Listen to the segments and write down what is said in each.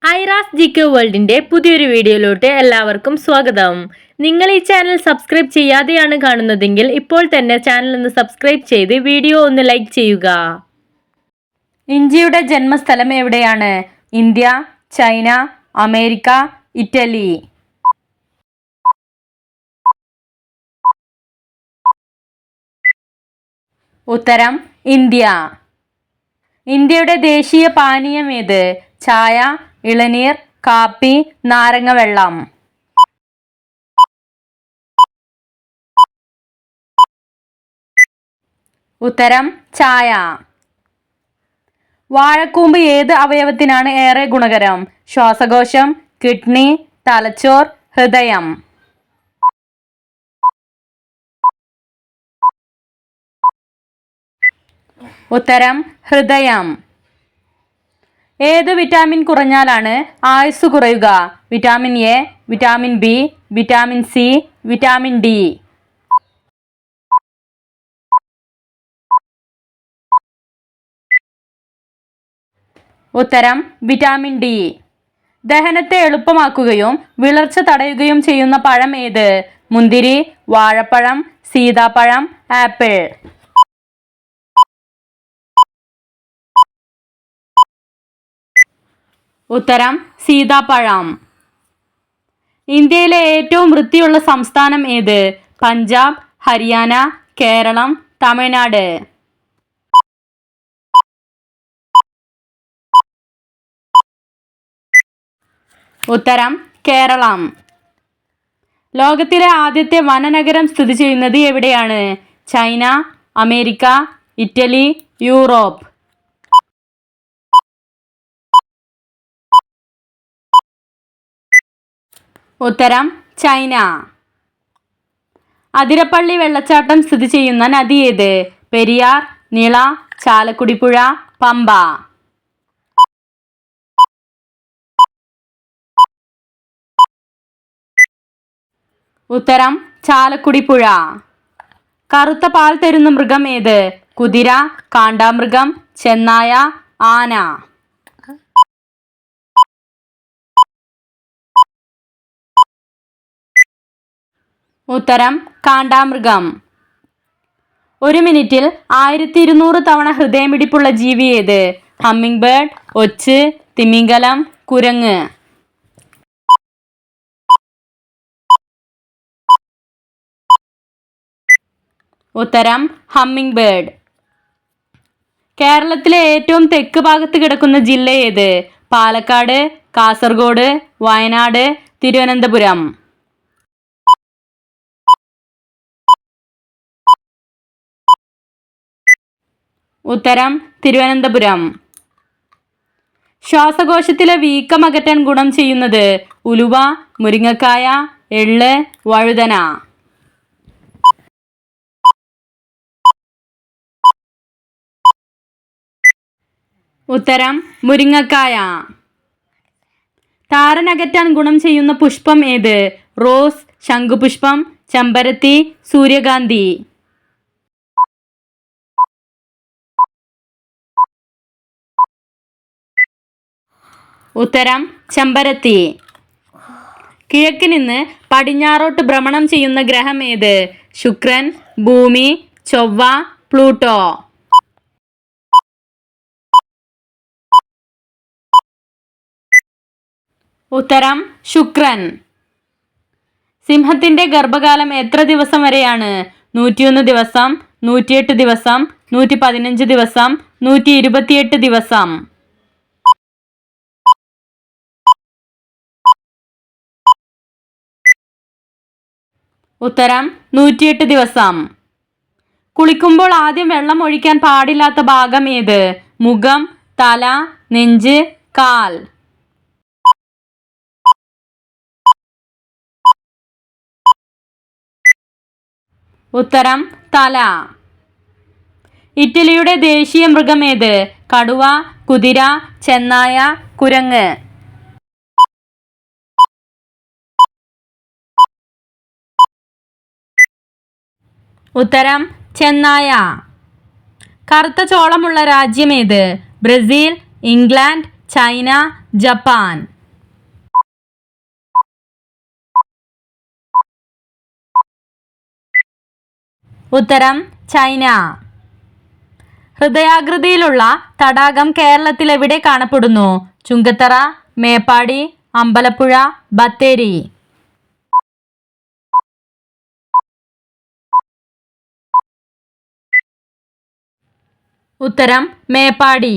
Aira's GK വേൾഡിന്റെ പുതിയൊരു വീഡിയോയിലോട്ട് എല്ലാവർക്കും സ്വാഗതം. നിങ്ങൾ ഈ ചാനൽ സബ്സ്ക്രൈബ് ചെയ്യാതെയാണ് കാണുന്നതെങ്കിൽ ഇപ്പോൾ തന്നെ ചാനൽ ഒന്ന് സബ്സ്ക്രൈബ് ചെയ്ത് വീഡിയോ ഒന്ന് ലൈക്ക് ചെയ്യുക. ഇന്ത്യയുടെ ജന്മസ്ഥലം എവിടെയാണ്? India, China, America, Italy. ഉത്തരം ഇന്ത്യ. ഇന്ത്യയുടെ ദേശീയ പാനീയം ഏത്? ചായ, ഇളനീർ, കാപ്പി, നാരങ്ങ വെള്ളം. ഉത്തരം ചായ. വാഴക്കൂമ്പ് ഏത് അവയവത്തിനാണ് ഏറെ ഗുണകരം? ശ്വാസകോശം, കിഡ്നി, തലച്ചോർ, ഹൃദയം. ഉത്തരം ഹൃദയം. ഏത് വിറ്റാമിൻ കുറഞ്ഞാലാണ് ആയുസ് കുറയുക? Vitamin A, vitamin B, vitamin C, vitamin D. ഉത്തരം വിറ്റാമിൻ ഡി. ദഹനത്തെ എളുപ്പമാക്കുകയും വിളർച്ച തടയുകയും ചെയ്യുന്ന പഴം ഏത്? മുന്തിരി, വാഴപ്പഴം, സീതാപ്പഴം, ആപ്പിൾ. ഉത്തരം സീതാപ്പഴം. ഇന്ത്യയിലെ ഏറ്റവും വൃത്തിയുള്ള സംസ്ഥാനം ഏത്? പഞ്ചാബ്, ഹരിയാന, കേരളം, തമിഴ്നാട്. ഉത്തരം കേരളം. ലോകത്തിലെ ആദ്യത്തെ വനനഗരം സ്ഥിതി ചെയ്യുന്നത് എവിടെയാണ്? China, America, Italy, Europe. ഉത്തരം ചൈന. അതിരപ്പള്ളി വെള്ളച്ചാട്ടം സ്ഥിതി ചെയ്യുന്ന നദി ഏത്? പെരിയാർ, നിള, ചാലക്കുടി പുഴ, പമ്പ. ഉത്തരം ചാലക്കുടി പുഴ. കറുത്ത പാൽ തരുന്ന മൃഗം ഏത്? കുതിര, കാണ്ടാമൃഗം, ചെന്നായ, ആന. ഉത്തരം കാണ്ടാമൃഗം. ഒരു മിനിറ്റിൽ 1200 തവണ ഹൃദയമിടിപ്പുള്ള ജീവി ഏത്? ഹമ്മിങ് ബേർഡ്, ഒച്ച്, തിമിംഗലം, കുരങ്ങ്. ഉത്തരം ഹമ്മിങ് ബേർഡ്. കേരളത്തിലെ ഏറ്റവും തെക്ക് ഭാഗത്ത് കിടക്കുന്ന ജില്ല ഏത്? പാലക്കാട്, കാസർഗോഡ്, വയനാട്, തിരുവനന്തപുരം. ഉത്തരം തിരുവനന്തപുരം. ശ്വാസകോശത്തിലെ വീക്കം അകറ്റാൻ ഗുണം ചെയ്യുന്നത്? ഉലുവ, മുരിങ്ങക്കായ, എള്ള്, വഴുതന. ഉത്തരം മുരിങ്ങക്കായ. താരനകറ്റാൻ ഗുണം ചെയ്യുന്ന പുഷ്പം ഏത്? റോസ്, ശംഖുപുഷ്പം, ചെമ്പരത്തി, സൂര്യകാന്തി. ഉത്തരം ചെമ്പരത്തി. കിഴക്ക് നിന്ന് പടിഞ്ഞാറോട്ട് ഭ്രമണം ചെയ്യുന്ന ഗ്രഹം ഏത്? ശുക്രൻ, ഭൂമി, ചൊവ്വ, പ്ലൂട്ടോ. ഉത്തരം ശുക്രൻ. സിംഹത്തിന്റെ ഗർഭകാലം എത്ര ദിവസം വരെയാണ്? 101 ദിവസം, 108 ദിവസം, 115 ദിവസം, 128 ദിവസം. ഉത്തരം 108 ദിവസം. കുളിക്കുമ്പോൾ ആദ്യം വെള്ളം ഒഴിക്കാൻ പാടില്ലാത്ത ഭാഗം ഏത്? മുഖം, തല, നെഞ്ച്, കാൽ. ഉത്തരം തല. ഇറ്റലിയുടെ ദേശീയ മൃഗം ഏത്? കടുവ, കുതിര, ചെന്നായ, കുരങ്ങ്. ഉത്തരം ചെന്നായ. കറുത്ത ചോളമുള്ള രാജ്യം ഏത്? Brazil, England, China, Japan. ഉത്തരം ചൈന. ഹൃദയാകൃതിയിലുള്ള തടാകം കേരളത്തിൽ എവിടെ കാണപ്പെടുന്നു? ചുങ്കത്തറ, മേപ്പാടി, അമ്പലപ്പുഴ, ബത്തേരി. ഉത്തരം മേപ്പാടി.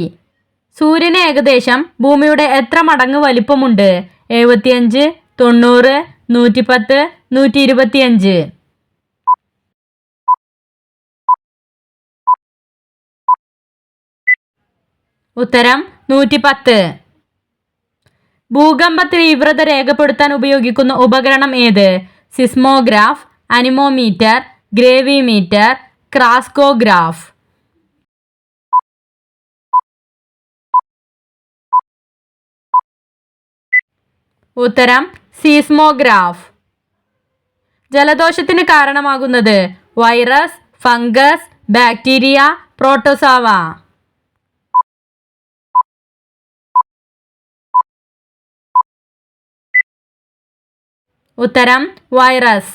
സൂര്യന് ഏകദേശം ഭൂമിയുടെ എത്ര മടങ്ങ് വലിപ്പമുണ്ട്? 75, 90, 110, 125. ഉത്തരം 110. ഭൂകമ്പ തീവ്രത രേഖപ്പെടുത്താൻ ഉപയോഗിക്കുന്ന ഉപകരണം ഏത്? സിസ്മോഗ്രാഫ്, അനിമോമീറ്റർ, ഗ്രേവിമീറ്റർ, ക്രാസ്കോഗ്രാഫ്. ഉത്തരം സീസ്മോഗ്രാഫ്. ജലദോഷത്തിന് കാരണമാകുന്നത്? Virus, fungus, bacteria, protozoa. ഉത്തരം വൈറസ്.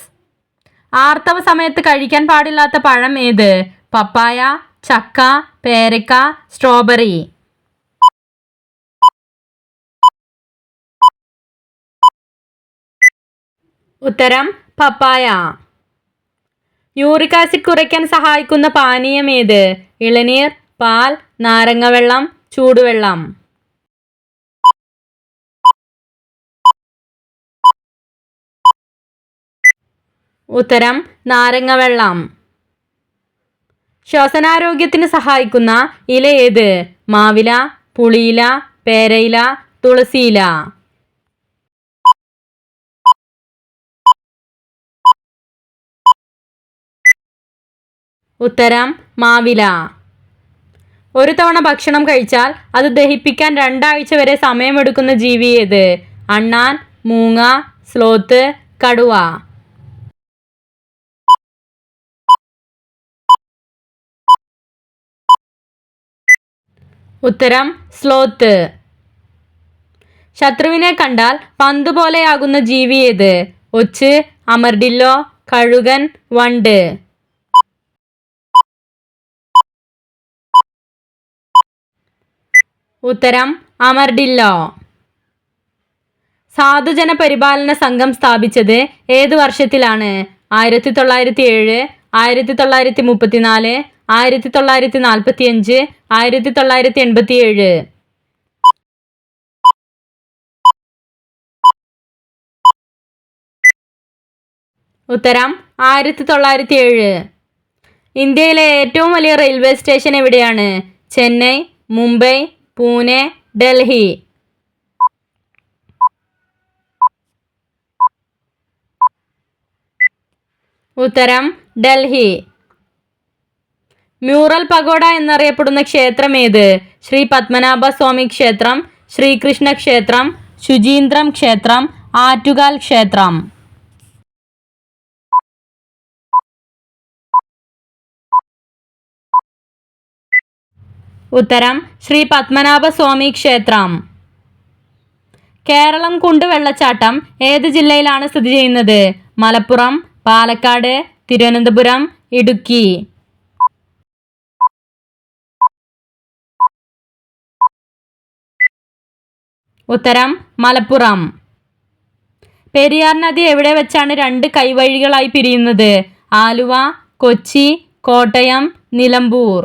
ആർത്തവ സമയത്ത് കഴിക്കാൻ പാടില്ലാത്ത പഴം ഏത്? പപ്പായ, ചക്ക, പേരക്ക, സ്ട്രോബെറി. ഉത്തരം പപ്പായ. യൂറിക് ആസിഡ് കുറയ്ക്കാൻ സഹായിക്കുന്ന പാനീയം ഏത്? ഇളനീർ, പാൽ, നാരങ്ങവെള്ളം, ചൂടുവെള്ളം. ഉത്തരം നാരങ്ങവെള്ളം. ശ്വസനാരോഗ്യത്തിന് സഹായിക്കുന്ന ഇല ഏത്? മാവില, പുളിയില, പേരയില, തുളസിയില. ഉത്തരം മാവില. ഒരു തവണ ഭക്ഷണം കഴിച്ചാൽ അത് ദഹിപ്പിക്കാൻ 2 ആഴ്ച വരെ സമയമെടുക്കുന്ന ജീവി ഏത്? അണ്ണാൻ, മൂങ്ങ, സ്ലോത്ത്, കടുവ. ഉത്തരം സ്ലോത്ത്. ശത്രുവിനെ കണ്ടാൽ പന്ത് പോലെയാകുന്ന ജീവി ഏത്? ഒച്ച്, അമർഡില്ലോ, കഴുകൻ, വണ്ട്. ഉത്തരം അമർഡില്ലോ. സാധുജന പരിപാലന സംഘം സ്ഥാപിച്ചത് ഏത് വർഷത്തിലാണ്? 1907, 1934, 1945, 1987. ഉത്തരം 1907. ഇന്ത്യയിലെ ഏറ്റവും വലിയ റെയിൽവേ സ്റ്റേഷൻ എവിടെയാണ്? ചെന്നൈ, മുംബൈ, പൂനെ, ഡൽഹി. ഉത്തരം ഡൽഹി. മ്യൂറൽ പഗോഡ എന്നറിയപ്പെടുന്ന ക്ഷേത്രം ഏത്? ശ്രീ പത്മനാഭ സ്വാമി ക്ഷേത്രം, ശ്രീകൃഷ്ണ ക്ഷേത്രം, ശുചീന്ദ്രം ക്ഷേത്രം, ആറ്റുകാൽ ക്ഷേത്രം. ഉത്തരം ശ്രീ പത്മനാഭ സ്വാമി ക്ഷേത്രം. കേരളം കുണ്ട് വെള്ളച്ചാട്ടം ഏത് ജില്ലയിലാണ് സ്ഥിതി ചെയ്യുന്നത്? മലപ്പുറം, പാലക്കാട്, തിരുവനന്തപുരം, ഇടുക്കി. ഉത്തരം മലപ്പുറം. പെരിയാർ നദി എവിടെ വെച്ചാണ് 2 കൈവഴികളായി പിരിയുന്നത്? ആലുവ, കൊച്ചി, കോട്ടയം, നിലമ്പൂർ.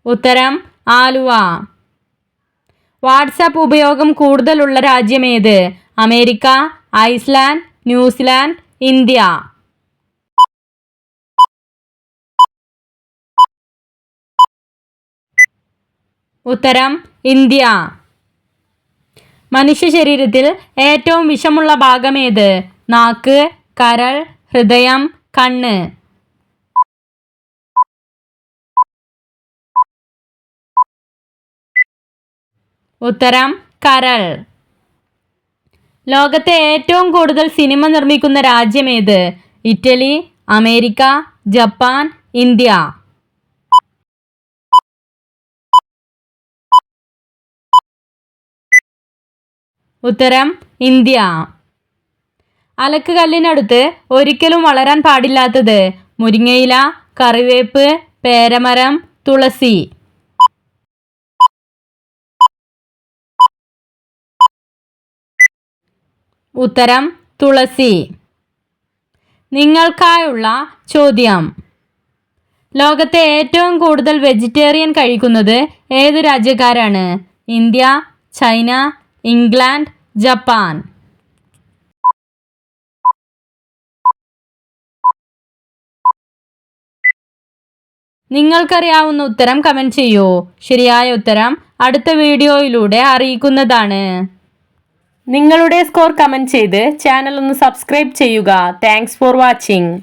ഉത്തരം ആലുവ. വാട്സാപ്പ് ഉപയോഗം കൂടുതലുള്ള രാജ്യമേത്? America, Iceland, New Zealand, India. ഉത്തരം ഇന്ത്യ. മനുഷ്യ ശരീരത്തിൽ ഏറ്റവും വിഷമുള്ള ഭാഗമേത്? നാക്ക്, കരൾ, ഹൃദയം, കണ്ണ്. ഉത്തരം കരൾ. ലോകത്തെ ഏറ്റവും കൂടുതൽ സിനിമ നിർമ്മിക്കുന്ന രാജ്യമേത്? Italy, America, Japan, India. ഉത്തരം ഇന്ത്യ. അലക്ക് കല്ലിനടുത്ത് ഒരിക്കലും വളരാൻ പാടില്ലാത്തത് മുരിങ്ങയില, കറിവേപ്പ്, പേരമരം, തുളസി. ഉത്തരം തുളസി. നിങ്ങൾക്കായുള്ള ചോദ്യം. ലോകത്തെ ഏറ്റവും കൂടുതൽ വെജിറ്റേറിയൻ കഴിക്കുന്നത് ഏത് രാജ്യക്കാരാണ്? India, China, England, Japan. നിങ്ങൾക്കറിയാവുന്ന ഉത്തരം കമൻറ്റ് ചെയ്യൂ. ശരിയായ ഉത്തരം അടുത്ത വീഡിയോയിലൂടെ അറിയിക്കുന്നതാണ്. നിങ്ങളുടെ സ്കോർ കമൻറ്റ് ചെയ്ത് ചാനൽ ഒന്ന് സബ്സ്ക്രൈബ് ചെയ്യുക. Thanks for watching.